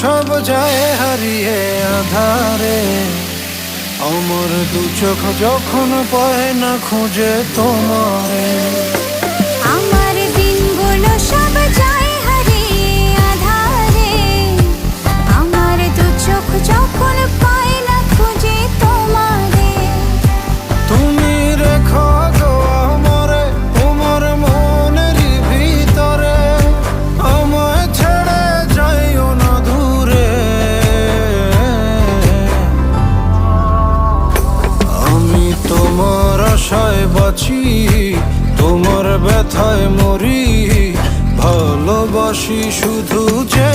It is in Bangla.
সব যায় হারিয়ে আধারে। আমার দু চোখ যখন পায় না খুঁজে তোমারে। আমার দিনগুলো সব যায় হারিয়ে আঁধারে। আমার দু চোখ যখন পায় না খুঁজে তোমারে। তুমি রেখো গো আমারে তোমার মনেরই ভিতরে, আমায় ছেড়ে যাইও না দূরে। আমি তোমার আশায় বাঁচি, তোমার ব্যথায় মরি, ভালোবাসি শুধু যে